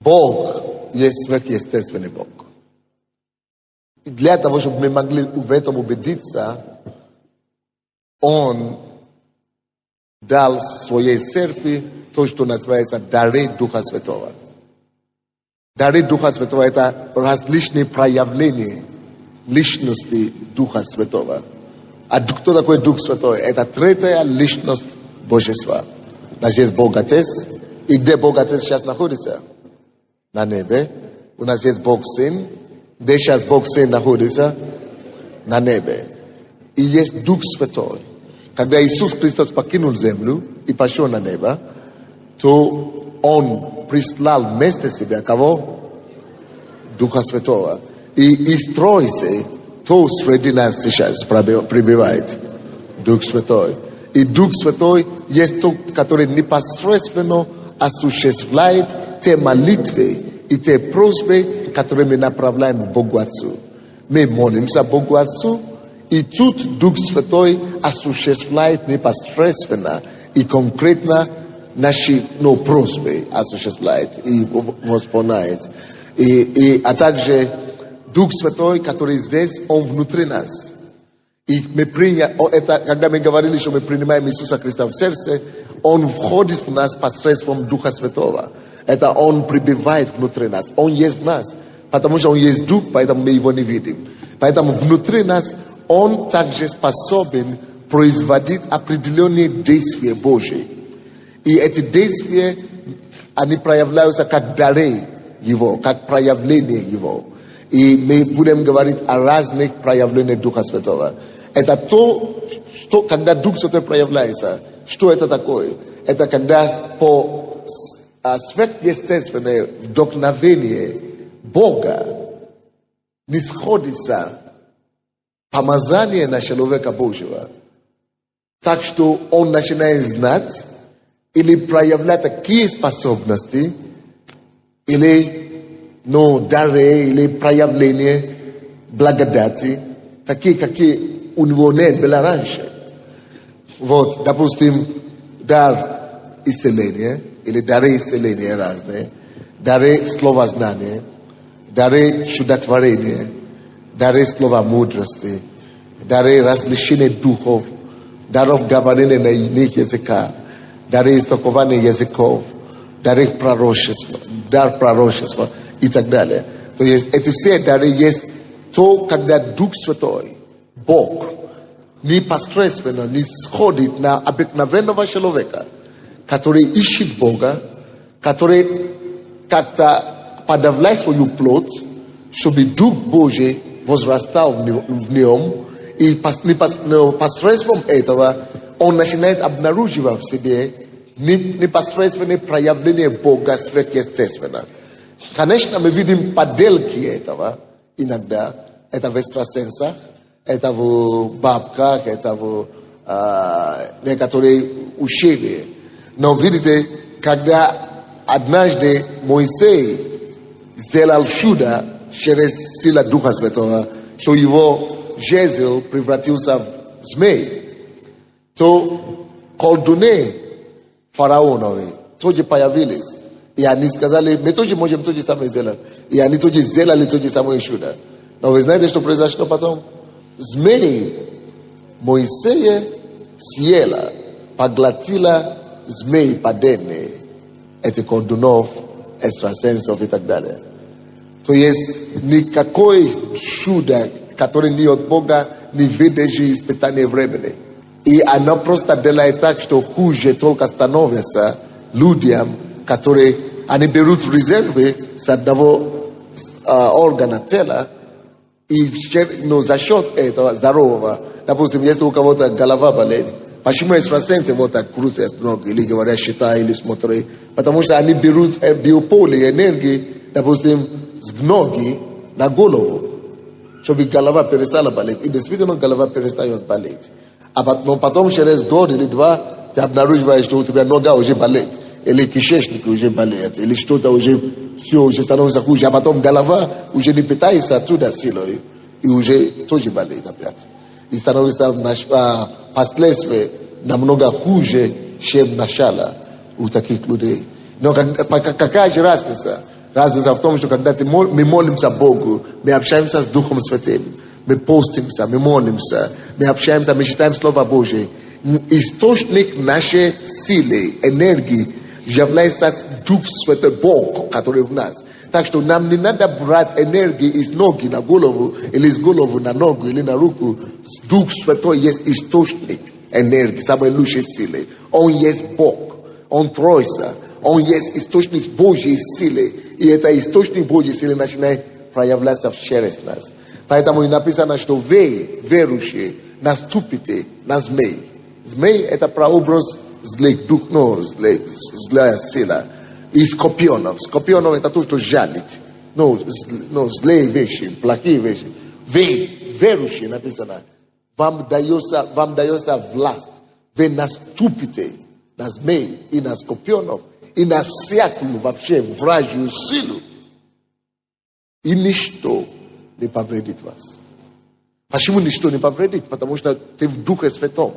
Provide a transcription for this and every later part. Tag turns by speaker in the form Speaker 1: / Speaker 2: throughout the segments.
Speaker 1: Бог есть сверхъестественный Бог. И для того, чтобы мы могли в этом убедиться, Он дал своей церкви то, что называется дары Духа Святого. Дары Духа Святого – это различные проявления личности Духа Святого. А кто такой Дух Святой? Это третья личность Божества. У нас есть Бог Отец. И где Бог Отец сейчас находится? На небе. У нас есть Бог Сын. Где сейчас Бог Сын находится? На небе. И есть Дух Святой. Когда Иисус Христос покинул землю и пошел на небо, то Он прислал вместо себя кого? Духа Святого. И строится, то среди нас сейчас пребывает Дух Святой. И Дух Святой есть тот, который непосредственно осуществляет те молитвы и те просьбы, которые мы направляем Богу Отцу. Мы молимся Богу Отцу, и тут Дух Святой осуществляет непосредственно и конкретно наши просьбы, осуществляет и восполняет. А также Дух Святой, который здесь, Он внутри нас. И мы когда мы говорили, что мы принимаем Иисуса Христа в сердце, Он входит в нас посредством Духа Святого. Это Он пребывает внутри нас. Он есть в нас. Потому что Он есть Дух, поэтому мы Его не видим. Поэтому внутри нас Он также способен производить определенные действия Божьи. И эти действия, они проявляются как дары Его, как проявление Его. И мы будем говорить о разных проявлениях Духа Святого. Это то, что когда Дух Святой проявляется, что это такое? Это когда по сверхъестественное вдохновение Бога нисходится помазание на человека Божьего. Так что он начинает знать или проявлять такие способности, или дары, или проявления благодати, такие, какие у него нет было раньше. Вот, допустим, дар исцеления, или дары исцеления разные, дары словознания, дары чудотворения, дары слова мудрости, дары различения духов, даров говорения на иных языках, дары истолкования языков, дары пророчества, дар пророчества и так далее. То есть эти все дары есть то, когда Дух Святой, Бог, непосредственно не сходит на обыкновенного человека, который ищет Бога, который как-то подавляет свою плоть, чтобы Дух Божий возрастал в нем, и посредством этого он начинает обнаруживать в себе непосредственное проявление Бога сверхъестественно. Конечно, мы видим подделки этого иногда. Это в экстрасенсах, это в бабках, это в некоторые учения. Но видите, когда однажды Моисей сделал чудо через силу Духа Святого, что его жезл превратился в змей, то колдуны фараоновы тоже появились. И они сказали, мы тоже можем то же самое сделать. И они тоже сделали то же самое чудо. Но вы знаете, что произошло потом? Змей Моисея съела, поглотила змей падение этих колдунов, экстрасенсов и так далее. То есть никакое чудо, которое не от Бога, не выдержит испытание времени. И оно просто делает так, что хуже только становится людям, которые они берут резервы с одного органа тела, и за счет этого здорового, допустим, если у кого-то голова болит, почему экстрасенсы вот так крутят ноги, или говорят, считай, или смотри, потому что они берут биополе, энергии, допустим, с ноги на голову, чтобы голова перестала болеть. И действительно голова перестает болеть. Но потом через год или два ты обнаруживаешь, что у тебя нога уже болит, или кишечник уже болит, или что-то уже все уже становится хуже, а потом голова уже не питается оттуда силой, и уже тоже болит опять. И становится последствия намного хуже, чем начало у таких людей. Но какая же разница? Разница в том, что когда мы молимся Богу, мы общаемся с Духом Святым, мы постимся, мы молимся, мы общаемся, мы читаем Слово Божие. Источник нашей силы, энергии является Дух Святой, Бог, который в нас. Так что нам не надо брать энергии из ноги на голову, или из головы на ногу, или на руку. Дух Святой есть источник энергии, самой лучшей силы. Он есть Бог, Он Троица, Он есть источник Божьей силы. И это источник Божьей силы начинает проявляться через нас. Поэтому и написано, что вы, верующие, наступите на змей. Змей – это прообраз злых дух, злая сила. И скорпионов. Скорпионов – это то, что жалит. Злые вещи, плохие вещи. Вы, верующие, написано, вам дается власть. Вы наступите на змей и на скорпионов, и на всякую вообще вражью силу. И ничто не повредит вас. Почему ничто не повредит? Потому что ты в Духе Святом.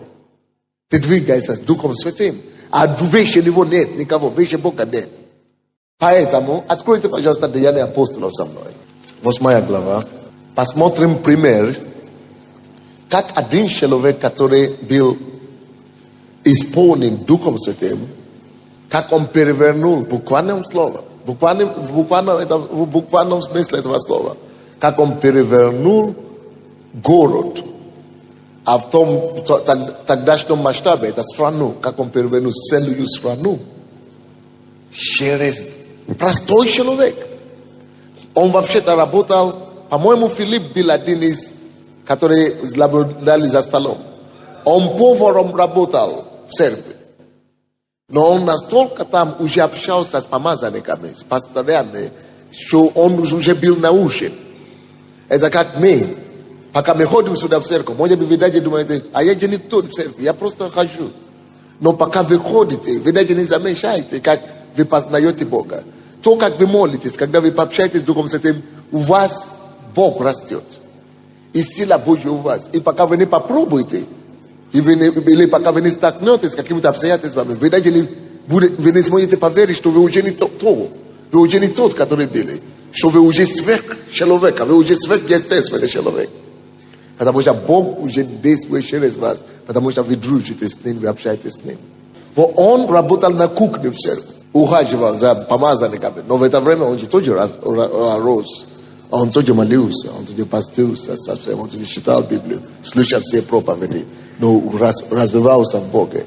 Speaker 1: Ты двигаешься с Духом Святым. А выше него нет никого, выше Бога нет. Поэтому откройте, пожалуйста, Деяния апостолов со мной. 8 глава. Посмотрим пример, как один человек, который был исполнен Духом Святым, как он перевернул, буквальном слове, в буквальном смысле этого слова, как он перевернул город, а в том тогдашнем масштабе, это страну, как он перевернул целую страну, через простой человек. Он вообще-то работал, по-моему, Филипп был один из, которые наблюдали за столом. Он поваром работал в церкви. Но он настолько там уже общался с помазанниками, с пасторами, что он уже был научен. Это как мы. Пока мы ходим сюда в церковь, может быть, вы даже думаете, а я же не тут в церкви, я просто хожу. Но пока вы ходите, вы даже не замечаете, как вы познаете Бога. То, как вы молитесь, когда вы пообщаетесь с Духом Святым, у вас Бог растет. И сила Божья у вас. И пока вы не попробуете, или пока вы не столкнетесь с какими-то обстоятельствами, вы даже вы не сможете поверить, что вы уже не тот, вы уже не тот, который были. Что вы уже сверхчеловек, вы уже сверхъестественный человек. Потому что Бог уже действует через вас. Потому что вы дружите с Ним, вы общаетесь с Ним. Вот он работал на кухне в церкви. Ухаживал за помазанниками. Но в это время он же тоже рос. Он тоже молился, он тоже постился совсем, он тоже читал Библию, слушал все проповеди. Но развивался в Боге.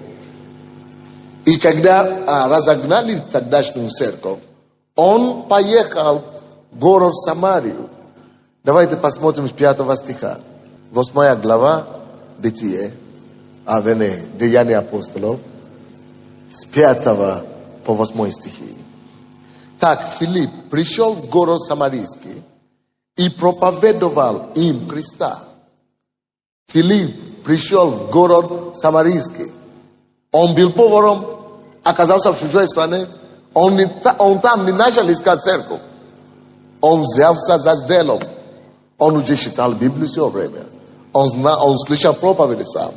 Speaker 1: И когда разогнали тогдашнюю церковь, он поехал в город Самарию. Давайте посмотрим с 5 стиха. 8 глава Бытие, Деяния апостолов, с 5 по 8 стихи. Так Филипп пришел в город Самарийский и проповедовал им Христа. Филипп пришел в город Самарийский. Он был поваром, оказался в чужой стране. Он там не начал искать церковь. Он взялся за делом. Он уже читал Библию все время. Он слышал проповеди сам.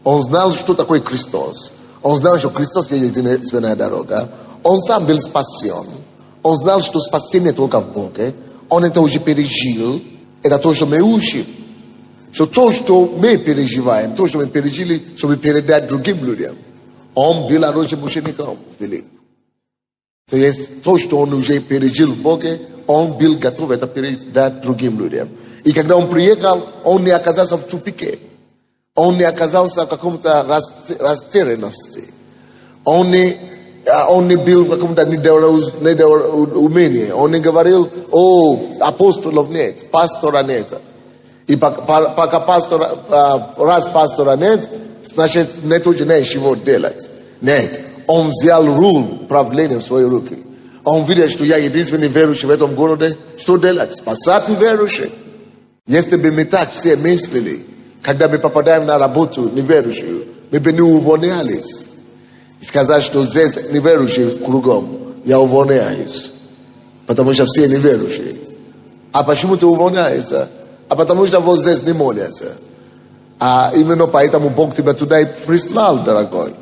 Speaker 1: Он знал, что такое Христос. Он знал, что Христос есть единственная дорога. Он сам был спасен. Он знал, что спасение только в Боге. Он это уже пережил. Это то, что мы учим. Что то, что мы переживаем, то, что мы пережили, чтобы передать другим людям. Он был хорошим учеником, Филипп. То есть то, что он уже пережил в Боге, он был готов это передать другим людям. И когда он приехал, он не оказался в тупике. Он не оказался в каком-то растерянности. Он не был в каком-то недоумении. Он не говорил, апостолов нет, пастора нет. И пока раз пастора нет, значит, нет уже ничего делать. Нет. Он взял руль правления в свои руки. Он видит, что я единственный верующий в этом городе. Что делать? Спасать верующих. Если бы мы так все мыслили, когда мы попадаем на работу неверующую, мы бы не увольнялись. И сказать, что здесь неверующие кругом, я увольняюсь. Потому что все неверующие. А почему ты увольняешься? А потому что вот здесь не молятся. А именно поэтому Бог тебя туда и прислал, дорогой.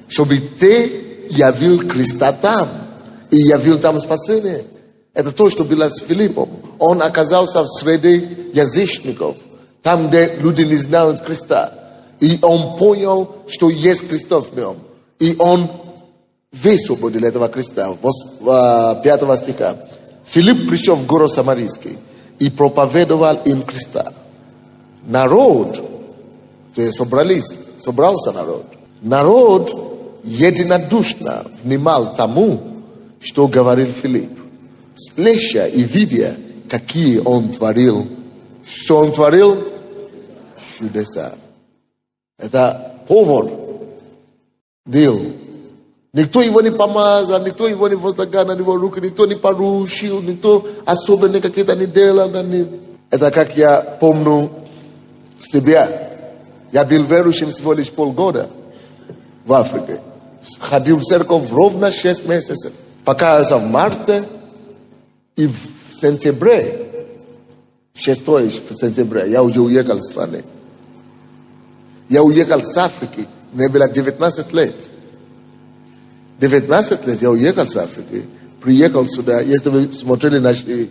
Speaker 1: Чтобы ты явил Христа там. И явил там спасение. Это то, что было с Филиппом. Он оказался в среде язычников, там, где люди не знают Христа. И он понял, что есть Христос в нем. И он высвободил этого Христа. 5 стиха. Филипп пришел в город Самарийский и проповедовал им Христа. Народ, то есть собрался народ. Народ единодушно внимал тому, что говорил Филипп, слыша и видя, какие он творил. Что он творил? Чудеса. Это повод был. Никто его не помазал, никто его не возлагал на него руки, никто не поручил, никто особенно какие-то не делал. Это как я помню себя. Я был верующим всего лишь полгода в Африке. Ходил в церковь ровно 6 месяцев. Пока в марте и в сентябре, 6 сентября, я уже уехал из страны. Я уехал с Африки, мне было 19 лет. 19 лет я уехал с Африки, приехал сюда. Если вы смотрели наши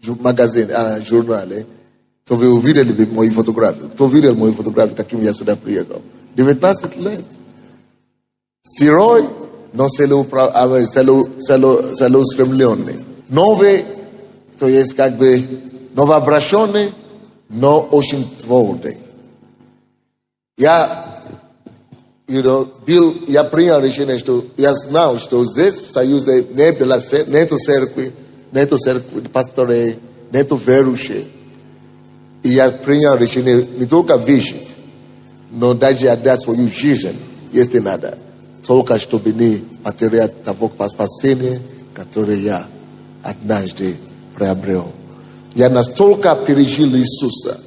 Speaker 1: магазины, журналы, то вы увидели мои фотографии. Кто видел мои фотографии, каким я сюда приехал? 19 лет. Сырой, но целеустремленный. Новый, то есть как бы новообращенный, но очень твердый. Я принял решение, что я знал, что здесь в Союзе нету церкви, пасторей, нету верующих. И я принял решение не только выжить, но даже отдать свою жизнь, если надо. Только чтобы не потерять того спасения, которое я однажды приобрел. Я настолько пережил Иисуса,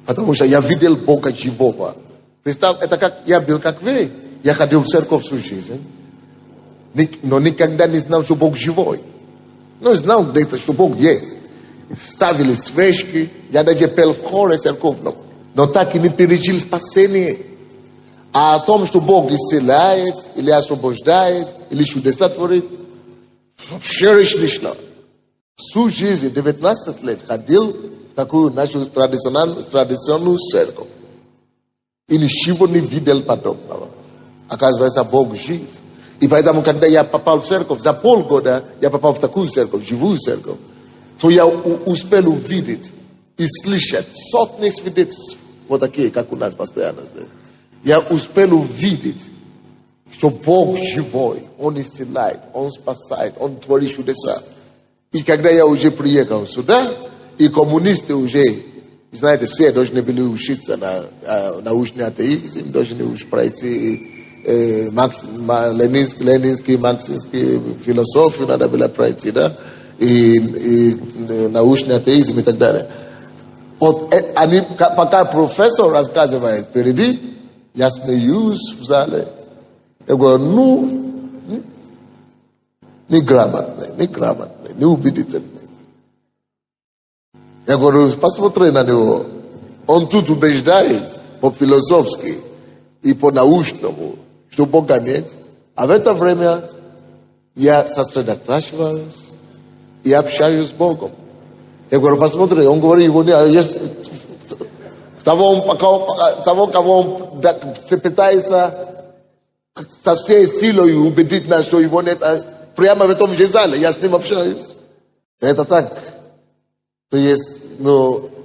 Speaker 1: потому что я видел Бога живого. Представь, это как я был как вы. Я ходил в церковь всю жизнь, но никогда не знал, что Бог живой. Но знал где-то, что Бог есть. Ставили свечки, я даже пел в хоре церковном, но так и не пережил спасение. А о том, что Бог исцеляет, или освобождает, или чудеса творит, вообще речь не шла. Всю жизнь, 19 лет, ходил в такую нашу традиционную церковь. И ничего не видел подобного. Оказывается, Бог жив. И поэтому, когда я попал в церковь, за полгода я попал в такую церковь, живую церковь, то я успел увидеть и слышать сотни свидетельств, вот такие, как у нас постоянно здесь. Я успел увидеть, что Бог живой, Он исцеляет, Он спасает, Он творит чудеса. И когда я уже приехал сюда, и коммунисты уже, знаете, все должны были учиться на научный атеизм, должны пройти ленинский, марксистский философию, надо было пройти, да? И научный атеизм и так далее. Вот они, пока профессор рассказывает впереди, я смеюсь в зале. Я говорю, неграмотный, неубедительный. Я говорю, посмотри на него. Он тут убеждает по-философски и по-научному, что Бога нет. А в это время я сосредотачиваюсь и общаюсь с Богом. Я говорю, посмотри, он говорит, его нет. Того, кого он пытается со всей силой убедить нас, что его нет, прямо в этом же зале, я с ним общаюсь. Это так. То есть,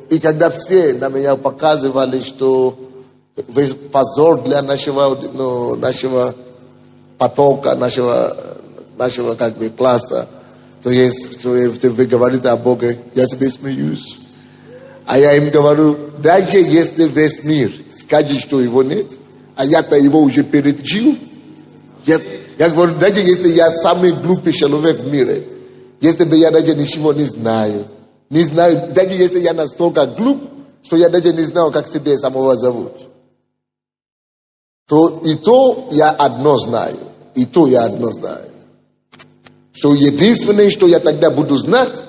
Speaker 1: и когда все на меня показывали, что позор для нашего потока, нашего как бы класса, то есть, что вы говорите о Боге, я себе смеюсь. А я им говорю, даже если весь мир скажет, что его нет, а я-то его уже пережил, я говорю, даже если я самый глупый человек в мире, если бы я даже ничего не знаю, даже если я настолько глуп, что я даже не знаю, как себя самого зовут, то я одно знаю, что единственное, что я тогда буду знать,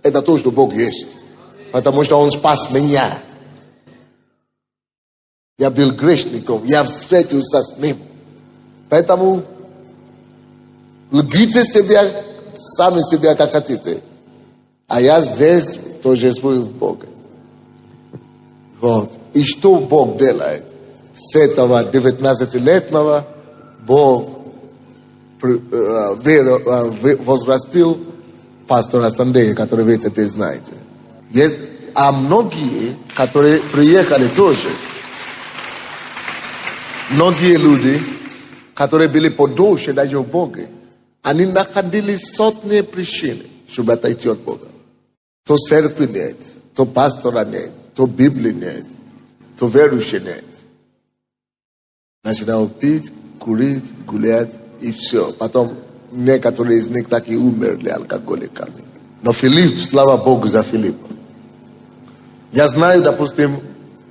Speaker 1: это то, что Бог есть. Потому что Он спас меня. Я был грешником, я встретился с Ним. Поэтому любите себя сами себя как хотите. А я здесь торжествую в Боге. Вот. И что Бог делает? С этого 19-летнего Бог возрастил пастора Сандея, который вы теперь знаете. Есть, а многие, которые приехали тоже, многие люди, которые были подольше даже в Боге, они находили сотни причин, чтобы отойти от Бога. То церкви нет, то пастора нет, то Библии нет, то верующих нет. Начинал пить, курить, гулять и все. Потом некоторые из них так и умерли алкоголиками. Но Филипп, слава Богу за Филиппа. Я знаю, допустим,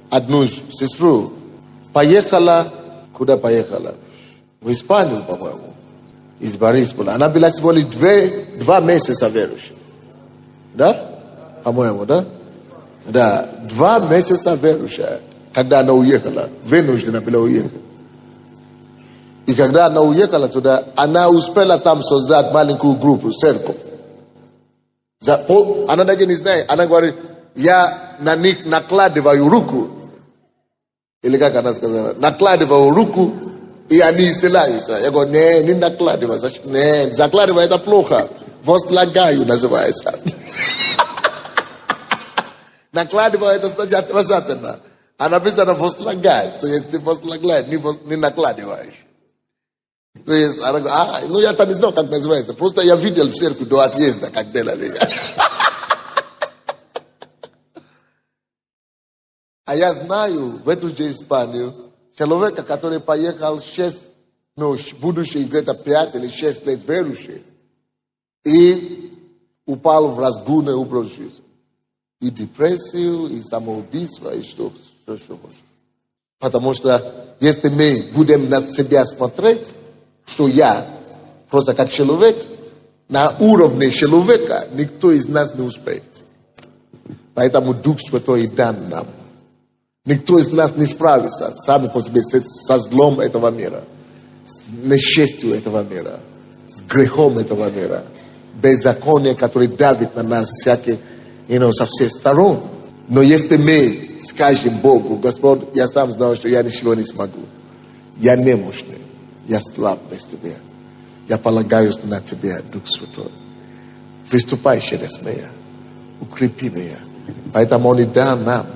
Speaker 1: одну сестру. Поехала, куда поехала? В Испанию, по-моему, из Борисполя. Она была всего лишь 2 месяца верующей. Да? По-моему, да? Да, 2 месяца верующая, когда она уехала. Вынуждена была уехать. И когда она уехала туда, она успела там создать маленькую группу, церковь. Она даже не знает. Она говорит, я на них накладываю руку. Или как она сказала? Накладываю руку, и они исцеляются. Я говорю, не накладывай. Не, закладывай это плохо. Возлагаю называется. Накладывай это значит отрицательно. А написано возлагать. То есть ты возлагаешь, не накладываешь. То есть она говорит, ну я-то не знаю, как называется. Просто я видел в церкви до отъезда, как делали. А я знаю в эту же Испанию человека, который поехал 6, будущий где-то 5 или 6 лет верующий, и упал в разгульный образ жизни. И депрессию, и самоубийство, и что еще может. Потому что если мы будем на себя смотреть, что я просто как человек, на уровне человека никто из нас не успеет. Поэтому Дух Святой дан нам. Никто из нас не справится сами по себе со злом этого мира, с несчастьем этого мира, с грехом этого мира, беззаконие, которое давит на нас всякие, со всех сторон. Но если мы скажем Богу, Господь, я сам знал, что я ничего не смогу. Я немощный, я слаб без Тебя. Я полагаюсь на Тебя, Дух Святой. Выступай через меня, укрепи меня. Поэтому Он и дал нам.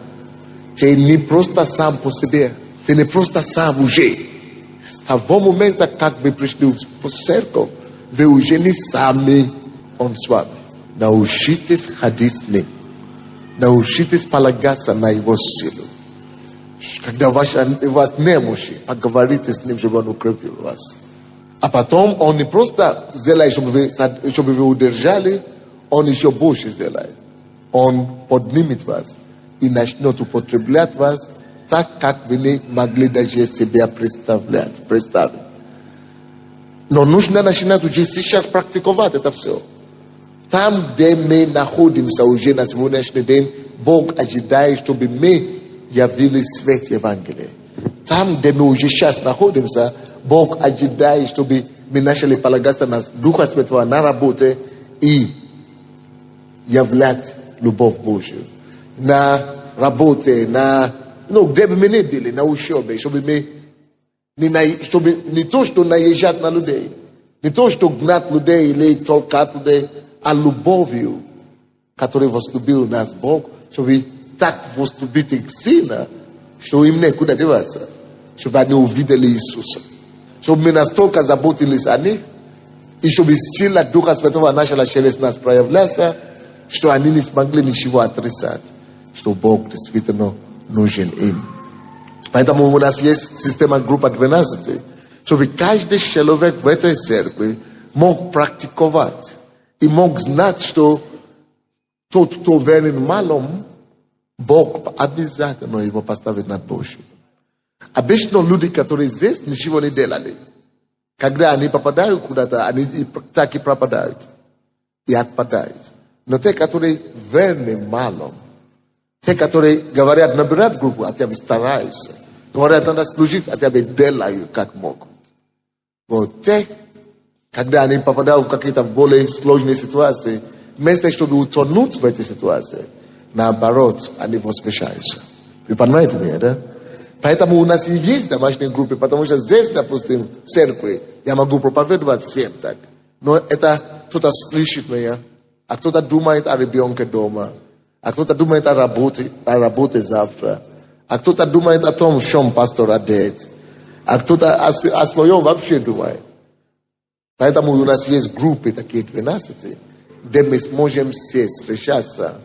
Speaker 1: Ты не просто сам по себе, ты не просто сам уже. С того момента, как вы пришли в церковь, вы уже не сами, Он с вами. Научитесь ходить с Ним. Научитесь полагаться на Его силу. Когда у вас немощи, поговорите с Ним, чтобы Он укрепил вас. А потом Он не просто сделает, чтобы вы удержали, Он еще больше сделает. Он поднимет вас и начнет употреблять вас так, как вы не могли даже себя представить. Но нужно начинать уже сейчас практиковать это все. Там, где мы находимся уже на сегодняшний день, Бог ожидает, чтобы мы явили свет Евангелия. Там, где мы уже сейчас находимся, Бог ожидает, чтобы мы начали полагаться на Духа Святого, на работе и являть любовь Божию. На работе, где бы мы не были, на учебе, чтобы мы не то, что наезжать на людей, не то, что гнать людей или толкать людей, а любовью, которой возлюбил нас Бог, чтобы так возлюбить их Сына, что им некуда деваться, чтобы они увидели Иисуса. Чтобы мы настолько заботились о них, и чтобы сила Духа Святого начала через нас проявляться, что они не смогли ничего отрицать, что Бог действительно нужен им. Поэтому у нас есть система группа 12, чтобы каждый человек в этой церкви мог практиковать и мог знать, что тот, кто верен малом, Бог обязательно его поставит над Божьим. Обычно люди, которые здесь ничего не делали, когда они попадают куда-то, они так и пропадают и отпадают. Но те, которые верны малом, те, которые говорят, набирать группу, хотя бы стараются, говорят, надо служить, хотя бы делают, как могут. Вот те, Когда они попадают в какие-то более сложные ситуации, вместо чтобы утонуть в эти ситуации, наоборот, они возвышаются. Вы понимаете меня, да? Поэтому у нас и есть домашние группы, потому что здесь, допустим, в церкви, я могу проповедовать всем так. Но это кто-то слышит меня, а кто-то думает о ребенке дома, а кто-то думает о работе завтра, а кто-то думает о том, в чем пастор одет, а кто-то о своем вообще думает. Поэтому у нас есть группы такие 12, где мы сможем все встречаться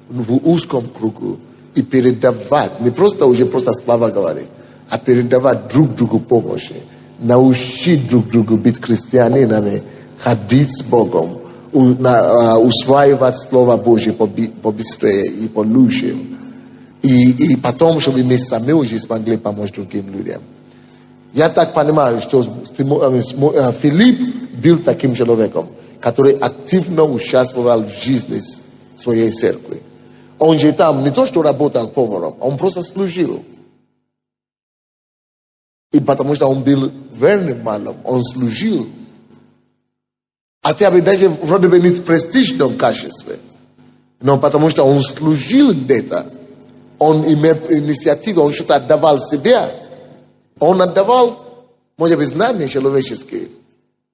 Speaker 1: в узком кругу и передавать, не просто уже просто слова говорить, а передавать друг другу помощь, научить друг другу быть христианинами, ходить с Богом, усваивать Слово Божье побыстрее и получше. И потом, чтобы мы сами уже смогли помочь другим людям. Я так понимаю, что Филипп был таким человеком, который активно участвовал в жизни своей церкви. Он же там не то, что работал поваром, он просто служил. И потому что он был верным маном, он служил. Хотя бы даже вроде бы не в престижном качестве, но потому что он служил где-то. Он имел инициативу, он что-то отдавал себя. Он отдавал, может быть, знания человеческие.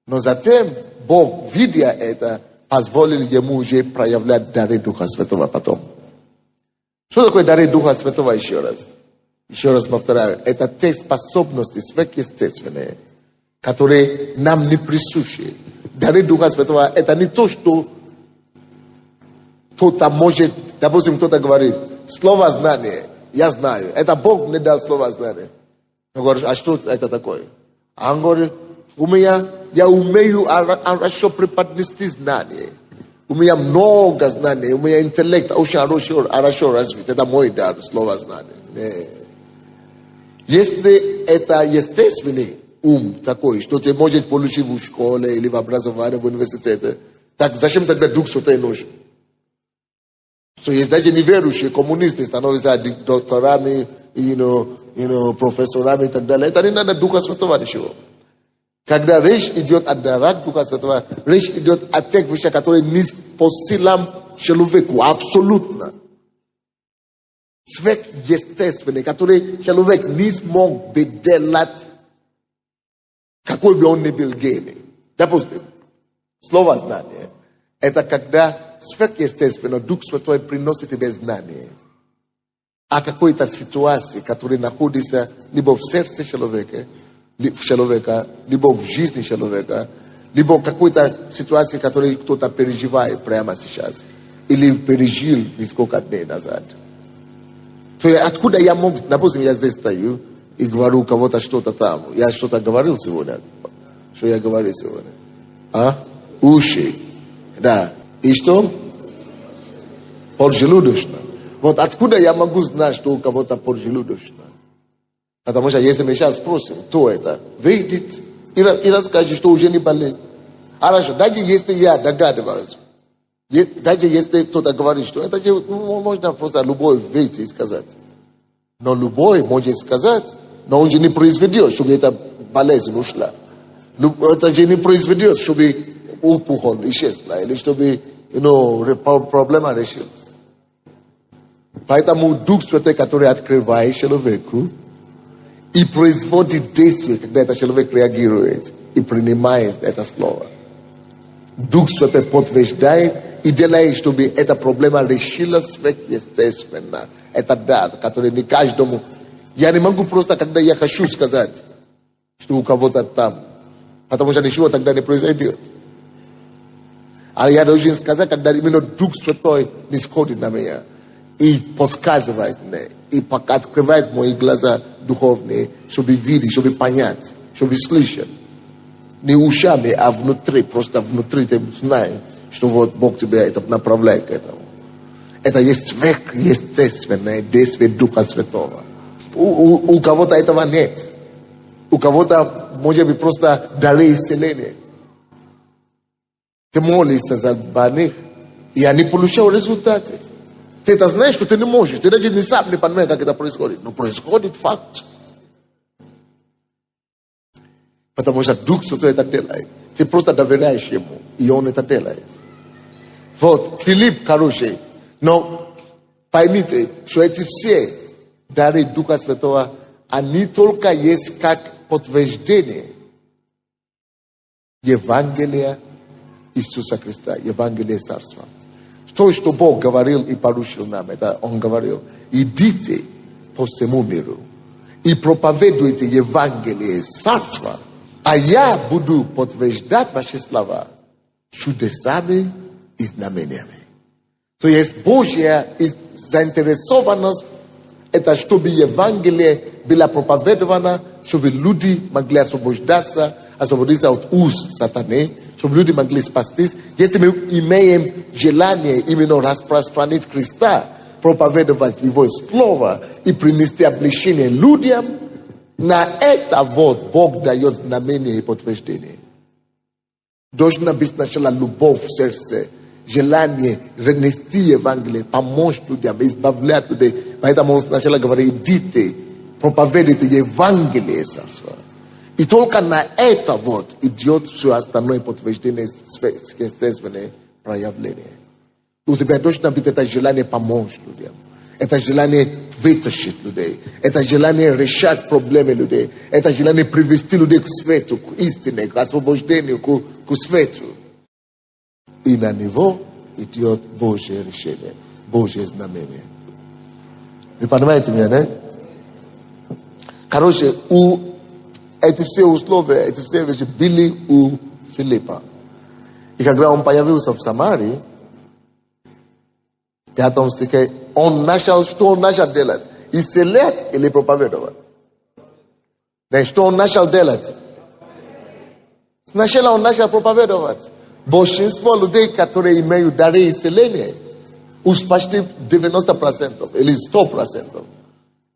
Speaker 1: Но затем Бог, видя это, позволил ему уже проявлять дары Духа Святого потом. Что такое дары Духа Святого еще раз? Еще раз повторяю. Это те способности сверхъестественные, которые нам не присущи. Дары Духа Святого – это не то, что кто-то может, допустим, кто-то говорит, слово знания, я знаю. Это Бог мне дал слово знания. Он говорит, а что это такое? А он говорит, я умею хорошо преподнести знания. У меня много знаний, у меня интеллект очень хорошо развит. Это мой дар, слово знания. Нет. Если это естественный ум такой, что ты можешь получить в школе или в образовании, в университете, так зачем тогда Дух Святой нужен? So, есть даже неверующие коммунисты становятся докторами, профессорами и так далее. Это не надо Духа Святого ничего. Когда речь идет о дарах Духа Святого, речь идет о тех вещах, которые не по силам человеку, абсолютно. Сверхъестественные, которые человек не смог бы делать, какой бы он ни был гений. Допустим, слово знание – это когда сверхъестественно Дух Святой приносит тебе знание о какой-то ситуации, которая находится либо в сердце человека, либо в жизни человека, либо в какой-то ситуации, которую кто-то переживает прямо сейчас, или пережил несколько дней назад. То откуда я мог, допустим, я здесь стою и говорю у кого-то что-то там. Я что-то говорил сегодня. Что я говорил сегодня? Уши. Да. И что? Поджелудочно. Вот откуда я могу знать, что у кого-то поджелудочно? Потому что если мы сейчас спросим, кто это, выйдет и расскажет, что уже не болеет. Хорошо, даже если я догадываюсь, даже если кто-то говорит, что это можно просто любой выйти и сказать. Но любой может сказать, но он же не произведет, чтобы эта болезнь ушла. Это же не произведет, чтобы опухоль исчезла, или чтобы проблема решилась. Поэтому Дух Святой, который открывает человеку и производит действие, когда этот человек реагирует и принимает это слово. Дух Святой подтверждает и делает, чтобы эта проблема решилась сверхъестественно. Это дар, который не каждому. Я не могу просто, когда я хочу сказать, что у кого-то там, потому что ничего тогда не произойдет. А я должен сказать, когда именно Дух Святой не сходит на меня и подсказывает мне, и открывает мои глаза духовные, чтобы видеть, чтобы понять, чтобы слышать. Не ушами, а внутри, просто внутри ты знаешь, что вот Бог тебя это направляет к этому. Это есть сверхъестественное действие Духа Святого. У кого-то этого нет. У кого-то, может быть, просто дары исцеления. Ты молишься за больных, и они получают результаты. Ты это знаешь, что ты не можешь. Ты даже не сам не понимаешь, как это происходит. Но происходит факт. Потому что Дух Святой это делает. Ты просто доверяешь ему, и он это делает. Вот, Филипп, короче, но поймите, что эти все дары Духа Святого, они только есть как подтверждение Евангелия Иисуса Христа, Евангелия Царства. То, что Бог говорил и поручил нам, это Он говорил: идите по всему миру и проповедуйте Евангелие Царства, а я буду подтверждать ваши слова чудесами и знамениями. То есть Божья заинтересованность — это чтобы Евангелие было проповедовано, чтобы люди могли освобождаться от уз сатаны, чтобы люди могли спастись. Если мы имеем желание именно распространить Христа, проповедовать Его Слово и принести облегчение людям, на это вот Бог дает знамение и подтверждение. Должна быть сначала любовь в сердце, желание разнести Евангелие, помочь людям, избавлять людей. Поэтому Он сначала говорит: идите, проповедуйте Евангелие Царства. И только на это вот идет все остальное подтверждение, естественное проявление. У тебя должно быть это желание помочь людям. Это желание вытащить людей. Это желание решать проблемы людей. Это желание привести людей к свету, к истине, к освобождению, к свету. И на него идет Божье решение, Божье знамение. Вы понимаете меня, да? Короче, эти все условия, эти все вещи были у Филиппа. И когда он появился в Самарии, в 5 стихе, что он начал делать? Исцелять или проповедовать? Да, что он начал делать? Сначала он начал проповедовать. Большинство людей, которые имеют дары исцеления, уж почти 90% или 100%,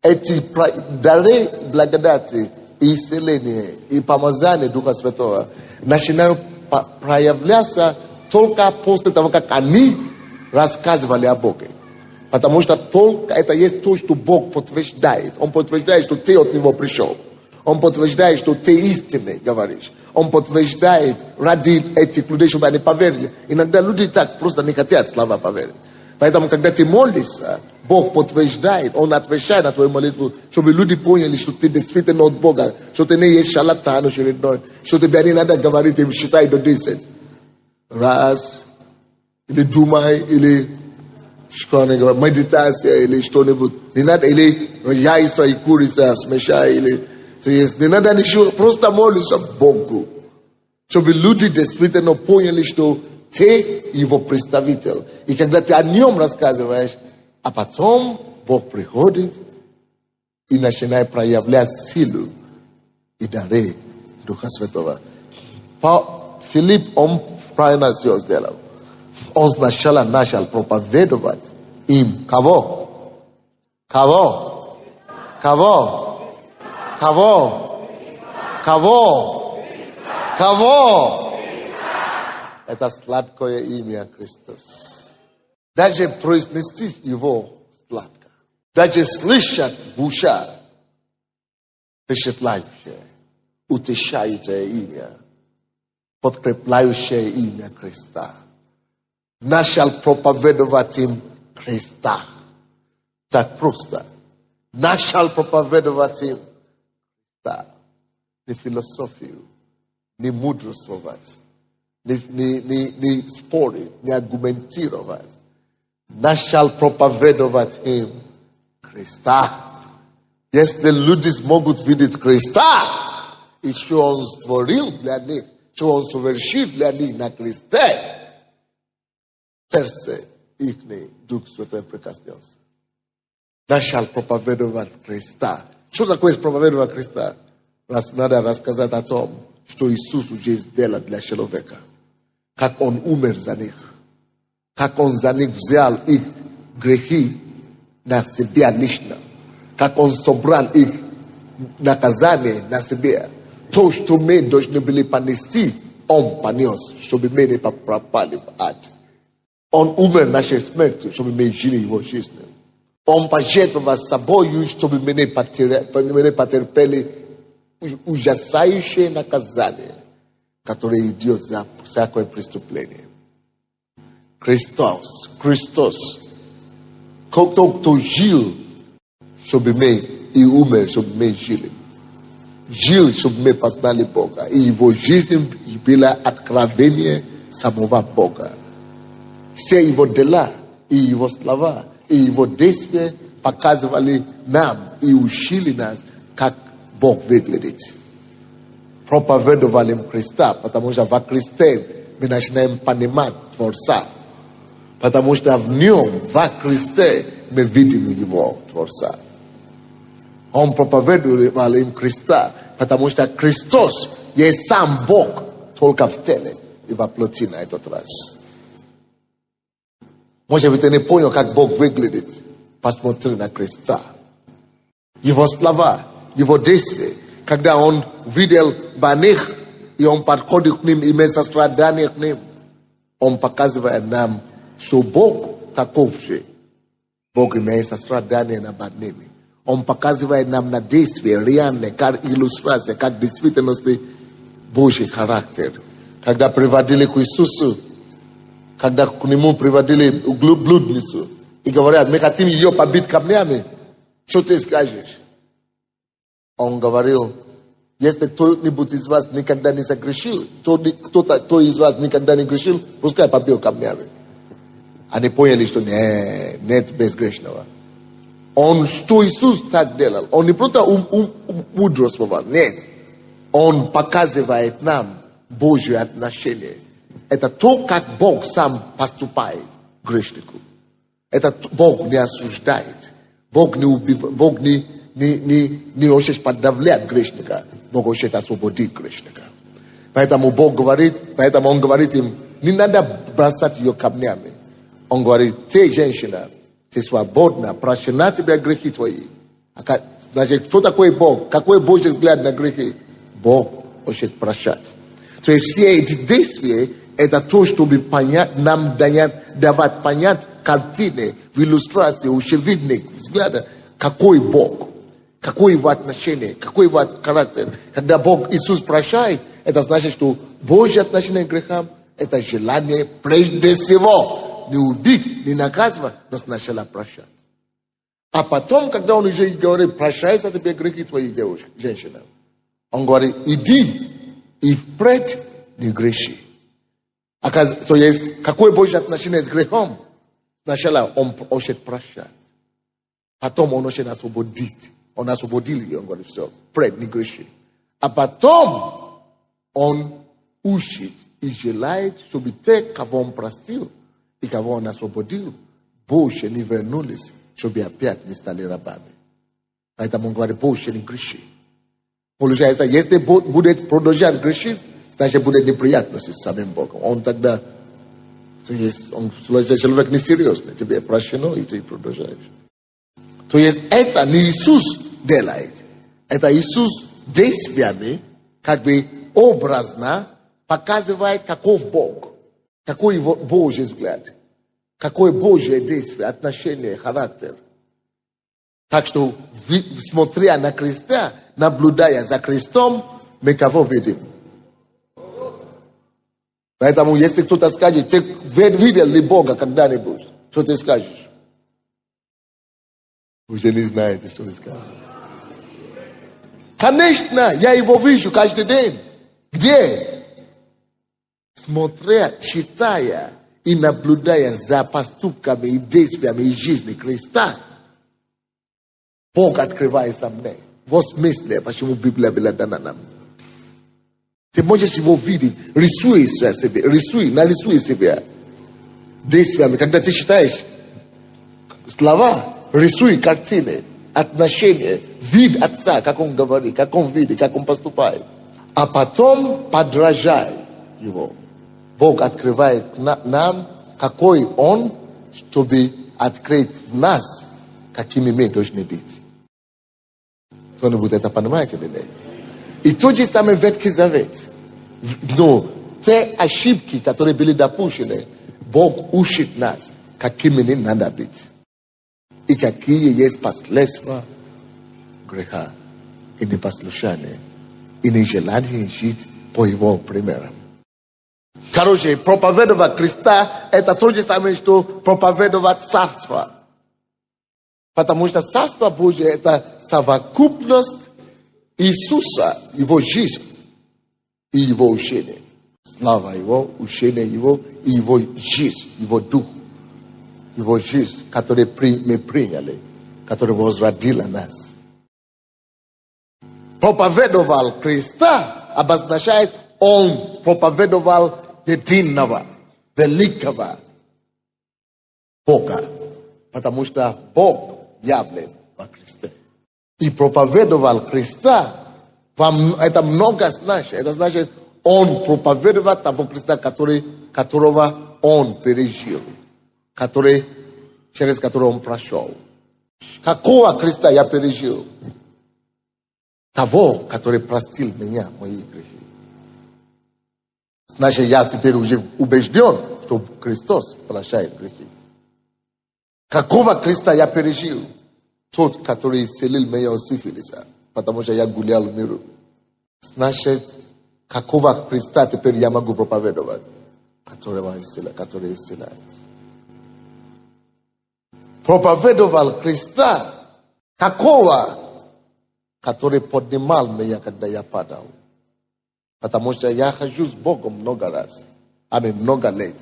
Speaker 1: эти дары благодати и исцеления и помазания Духа Святого начинают проявляться только после того, как они рассказывали о Боге. Потому что только это есть то, что Бог подтверждает. Он подтверждает, что ты от Него пришел. Он подтверждает, что ты истинный говоришь. Он подтверждает ради этих людей, чтобы они поверили. Иногда люди так просто не хотят слова поверить. Поэтому, когда ты молишься, Бог подтверждает, Он отвечает на твою молитву, чтобы люди поняли, что ты действительно от Бога, что ты не есть шарлатан очередной, что тебе не надо говорить им считай до 10. Раз, или думай, или медитация, или что-нибудь. Не надо, или яйца и курица смешай, или... Не надо ничего, просто молиться Богу, чтобы люди действительно поняли, что ты Его представитель. И когда ты о Нем рассказываешь, а потом Бог приходит и начинает проявлять силу и дары Духа Святого. Филипп, он правильно все сделал. Он сначала начал проповедовать им. Кого? Кого? Кого? Кого? Кого? Кого? Это сладкое имя Христос. Даже произнести его сладко. Даже слышать в ушах впечатляющее, утешающее имя, подкрепляющее имя Христа. Начал проповедовать им Христа. Так просто. Начал проповедовать им Христа. Не философию, не мудрствовать, не спорить, не аргументировать. Начал проповедовать им Христа. Если люди смогут видеть Христа, и что Он створил для них, что Он совершил для них на Христе, сердце их Дух Святой прикоснулся. Начал проповедовать Христа. Что такое проповедовать Христа? Надо рассказать о том, что Иисус уже сделал для человека. Как Он умер за них. Как Он за них взял их грехи на себя лично. Как Он собрал их наказание на себя. То, что мы должны были понести, Он понес, чтобы мы не пропали в ад. Он умер нашей смертью, чтобы мы жили Его жизнью. Он пожертвовал собою, чтобы мы не потерпели ужасающее наказание, который идет за всякое преступление. Христос, кто жил, чтобы мы и умер, чтобы мы жили. Жил, чтобы мы познали Бога. И его жизнь была откровение самого Бога. Все его дела, и его слова, и его действия показывали нам и учили нас, как Бог выглядит. Проповедовали им Христа, потому что во Христе мы начинаем понимать Творца. Потому что в нем, во Христе, мы видим его Творца. Он проповедовал им Христа, потому что Христос есть сам Бог, только в теле и во плоти на этот раз. Может быть, ты не понял, как Бог выглядит. Посмотри на Христа. Его слова, его действия. Когда он видел больных, и он подходит к ним, имеет сострадание к ним, он показывает нам, что Бог таков же. Бог имеет сострадание над больными. Он показывает нам на действие, реальное, как иллюстрация, как в действительности Божий характер. Когда приводили к Иисусу, когда к нему приводили блудницу, и говорят, мы хотим ее побить камнями, что ты скажешь? Он говорил, если кто-нибудь из вас никогда не согрешил, кто из вас никогда не грешил, пускай побьет камнями. Они поняли, что нет безгрешного. Что Иисус так делал? Он не просто мудрствовал, нет. Он показывает нам Божье отношение. Это то, как Бог сам поступает к грешнику. Это Бог не осуждает. Бог не убивает. Бог не хочет подавлять грешника. Бог хочет освободить грешника. Поэтому Он говорит им, не надо бросать ее камнями. Он говорит, ты, женщина, ты свободна, прощена тебе грехи твои. Значит, кто такой Бог? Какой Божий взгляд на грехи? Бог хочет прощать. То есть все эти действия, это то, чтобы нам давать понять картины, в иллюстрации, очевидных взглядах, какой Бог, какое его отношение, какой его характер. Когда Бог, Иисус прощает, это значит, что Божье отношение к грехам, это желание прежде всего не убить, не наказывать, но сначала прощать. А потом, когда он уже говорит, прощайся тебе грехи твои, девушки, женщина, он говорит, иди и впредь не греши. То есть, какое Божье отношение с грехом? Сначала он хочет прощать. Потом он хочет освободить. Он освободил ее, он говорит, все, впредь не греши. А потом он учит и желает, чтобы те, кого он простил и кого он освободил, больше не вернулись, чтобы опять не стали рабами. Поэтому он говорит, больше не греши. Получается, если будет продолжать грешить, значит, будет неприятности с самим Богом. Он тогда, человек несерьезный, тебе прощено, и ты продолжаешь. То есть, это не Иисус делает. Это Иисус действиями, как бы образно, показывает, каков Бог. Какой его Божий взгляд. Какое Божье действие, отношение, характер. Так что, смотря на Христа, наблюдая за Христом, мы кого видим? Поэтому, если кто-то скажет, ты видел ли Бога когда-нибудь? Что ты скажешь? Вы же не знаете, что вы скажете. Конечно, я его вижу каждый день. Где? Смотря, читая и наблюдая за поступками и действиями и жизнью Христа, Бог открывается мне. Вот смысле, почему Библия была дана нам. Ты можешь его видеть, нарисуй себе действиями. Когда ты читаешь слова, рисуй картины, отношения, вид Отца, как он говорит, как он видит, как он поступает. А потом подражай его. Бог открывает нам, какой он, чтобы открыть в нас, какими мы должны быть. Кто-нибудь это понимаете или нет? И тот же самый Ветхий Завет. Но те ошибки, которые были допущены, Бог учит нас, какими не надо быть. И какие есть последствия греха и непослушания, и нежелания жить по его примерам. Короче, проповедовать Христа, это то же самое, что проповедовать Царство. Потому что Царство Божие – это совокупность Иисуса, Его жизнь и Его учение. Слава Его, учение Его и Его жизнь, Его Дух. Его жизнь, который мы приняли, который возродила нас. Проповедовал Христа обозначает, Он проповедовал единого, великого Бога. Потому что Бог явлен во Христе. И проповедовал Христа, это много значит. Это значит, Он проповедовал того Христа, которого Он пережил. Через который Он прошел. Какого Христа я пережил? Того, который простил меня, мои грехи. Значит, я теперь уже убежден, что Христос прощает грехи. Какого Христа я пережил? Тот, который исцелил меня от сифилиса, потому что я гулял в миру. Значит, какого Христа теперь я могу проповедовать? Который исцеляет. Проповедовал Христа, какого? Который поднимал меня, когда я падал. Потому что я хожу с Богом много раз, много лет.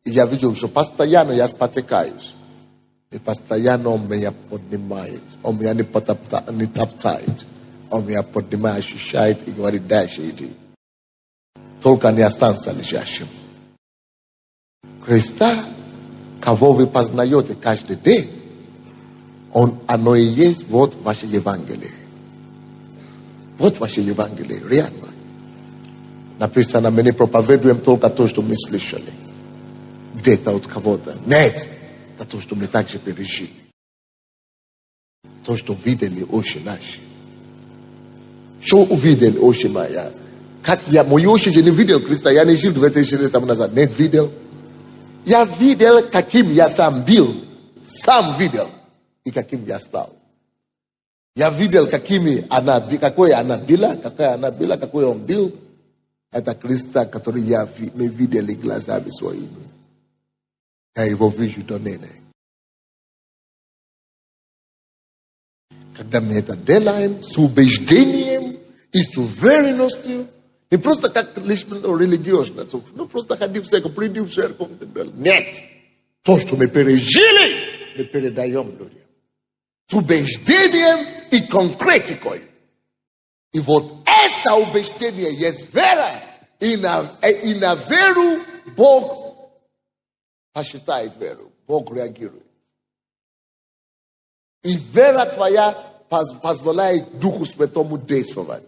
Speaker 1: И я видел, что постоянно я спотыкаюсь. И постоянно Он меня поднимает. Он меня не топтает. Он меня поднимает, ощущает и говорит, дальше иди. Только не останься лежащим. Христа, кого вы познаете каждый день, оно и есть вот ваше Евангелие. Вот ваше Евангелие, реально. Написано, мы не проповедуем только то, что мы слышали. Где-то от кого-то. Нет, это то, что мы также пережили. То, что видели очи наши. Что увидели очи моя? Как мои очи не видел Христа, я не жил 2000 лет назад. Нет, видел. Я видел, каким я сам был. Сам видел. И каким я стал. Я видел, какой она была, какой он был. Это Христа, который мы видели глазами своими. Я его вижу до ныне. Когда мы это делаем с убеждением и с уверенностью, не просто как религиозно, просто ходи в церковь, приди в церковь. Нет. То, что мы пережили, мы передаем людям. С убеждением и конкретикой. И вот это убеждение есть вера. И на веру Бог посчитает веру. Бог реагирует. И вера твоя позволяет Духу Святому действовать.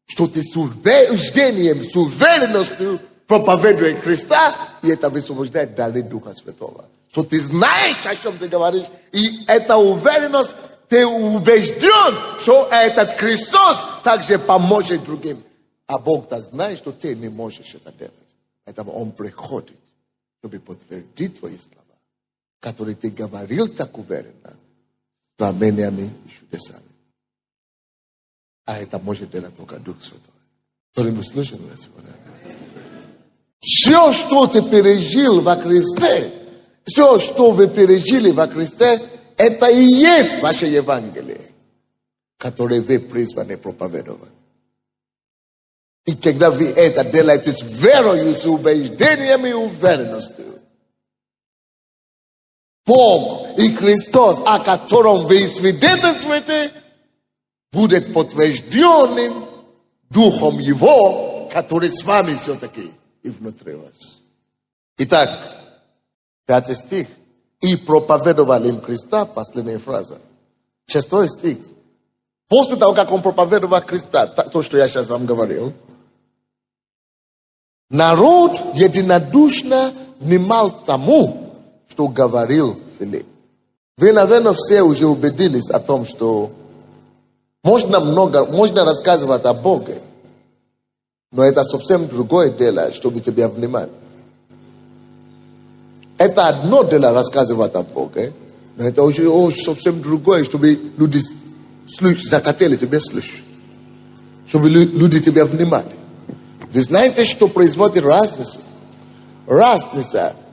Speaker 1: Что ты с убеждением, с уверенностью проповедуешь Христа, и это высвобождает дары Духа Святого. Что ты знаешь, о чем ты говоришь, и эта уверенность, ты убежден, что этот Христос также поможет другим. А Бог-то знает, что ты не можешь это делать. Поэтому Он приходит, чтобы подтвердить твои слова, которые ты говорил так уверенно, знамениями и чудесами. А это может делать только Дух Святой. Кто-нибудь слышал это сегодня? Все, что ты пережил во Христе, все, что вы пережили во Христе, это и есть ваше Евангелие, которое вы призваны проповедовать. И когда вы это делаете с верою, с убеждением и уверенностью, Бог и Христос, о котором вы свидетельствуете, будет подтвержденным Духом Его, который с вами все-таки и внутри вас. Итак, 5 стих. И проповедовали им Христа, последняя фраза. 6 стих. После того, как Он проповедовал Христа, то, что я сейчас вам говорил, народ единодушно внимал тому, что говорил Филипп. Вы, наверное, все уже убедились о том, что можно рассказывать о Боге, но это совсем другое дело, чтобы тебя внимать. Это одно дело рассказывать о Боге, но это уже совсем другое, чтобы люди захотели тебя слышать, чтобы люди тебя внимали. Вы знаете, что производит разницу? раз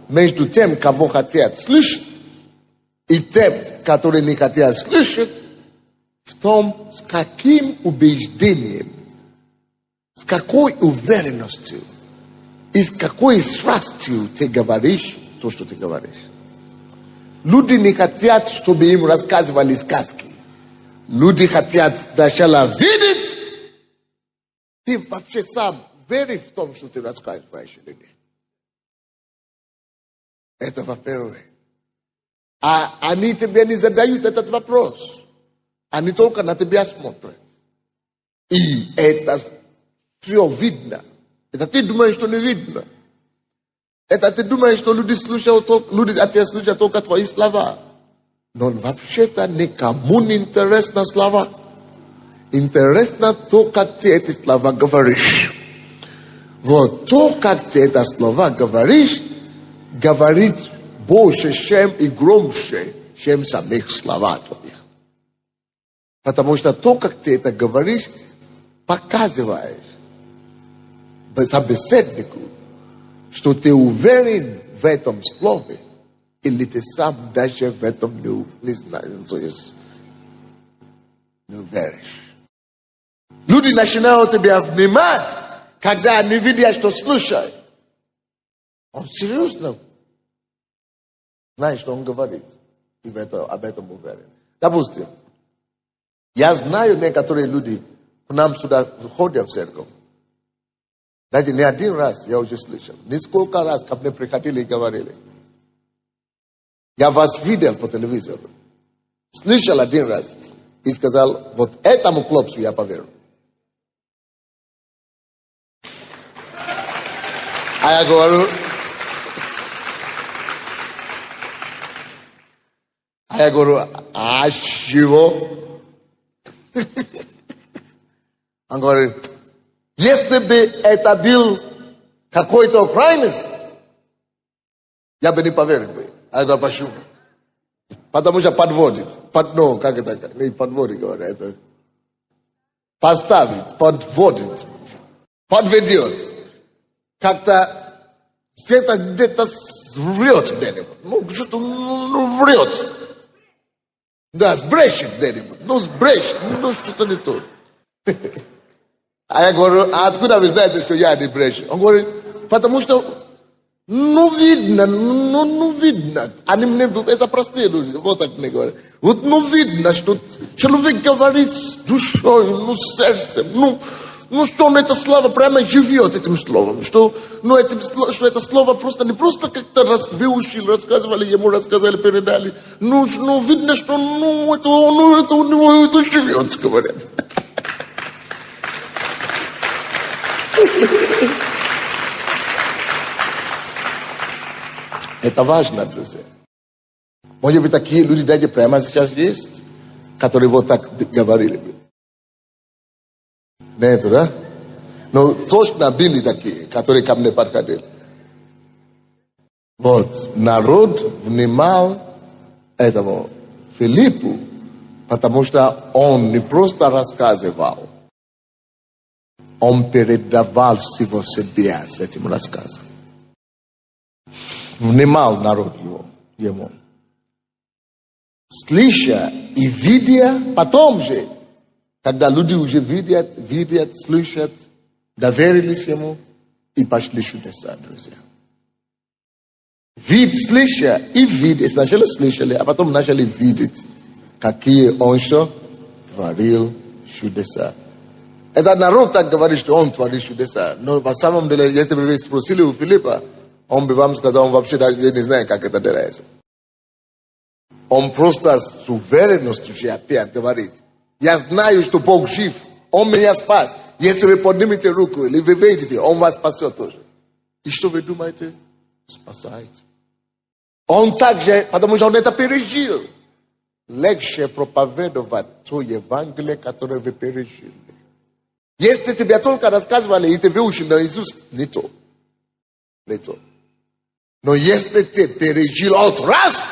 Speaker 1: между тем, кого хотят слышать, и тем, которые не хотят слышать, в том, с каким убеждением, с какой уверенностью и с какой страстью ты говоришь то, что ты говоришь. Люди не хотят, чтобы им рассказывали сказки. Люди хотят сначала видеть. Ты вообще сам веришь в том, что ты рассказываешь или нет? Это во-первых. А они тебе не задают этот вопрос. Они только на тебя смотрят. И это все видно. Это ты думаешь, что не видно. Это ты думаешь, что люди от тебя слушают только твои слова. Но вообще-то никому не интересно слова. Интересно то, как ты эти слова говоришь. Вот то, как ты эти слова говоришь, говорит больше, чем и громче, чем самих слова твоих. Потому что то, как ты это говоришь, показываешь собеседнику, что ты уверен в этом слове, или ты сам даже в этом не знаешь, то есть не веришь. Люди начинают тебя внимать, когда они видят, что слушают. Он серьезно знает, что он говорит, и об этом уверен. Допустим, я знаю некоторые люди к нам сюда ходят в церковь. Знаете, не один раз я уже слышал. Несколько раз ко мне приходили и говорили. Я вас видел по телевизору. Слышал один раз. И сказал, вот этому хлопцу я поверю. А я говорю, а чего? Он говорит, если бы это был какой-то украинец, я бы не поверил бы. А я говорю, почему? Потому что подводит. Ну, как это? Не подводит, говорят. Это поставит, подводит, подведет. Как-то где-то врет где-нибудь. Ну, что-то врет. Да, сбрешет где-нибудь. Ну, сбрешет. Ну, что-то не то. А я говорю, а откуда вы знаете, что я не брешу? Он говорит, потому что, видно. Они мне, это простые люди, вот так мне говорят. Вот, видно, что человек говорит с душой, с сердцем, что он это слово прямо живет этим словом, что это слово просто не просто как-то выучил, рассказывали, ему рассказали, передали. Видно, что это у него это живет, говорят. Это важно, друзья. Может быть, такие люди даже прямо сейчас есть, которые вот так говорили бы. Нет, да? Но точно были такие, которые ко мне подходили. Вот, народ внимал этому Филиппу, потому что он не просто рассказывал, он передавал всего себя с этим рассказом. Внимал народ ему. Слыша и видя, потом же, когда люди уже видят, слышат, доверились ему и пошли чудеса, друзья. Слыша и видя, сначала слышали, а потом начали видеть, какие он что творил чудеса. Этот народ так говорит, что он творит чудеса. Но на самом деле, если бы вы спросили у Филиппа, он бы вам сказал, он вообще даже не знает, как это делается. Он просто с уверенностью же опять говорит, я знаю, что Бог жив, Он меня спас. Если вы поднимете руку или вы выйдете, Он вас спасет тоже. И что вы думаете? Спасает. Он также, потому что он это пережил. Легче проповедовать то Евангелие, которое вы пережили. Если тебе только рассказывали, и ты выучил на Иисус, не то. Не то. Но если ты пережил от раз,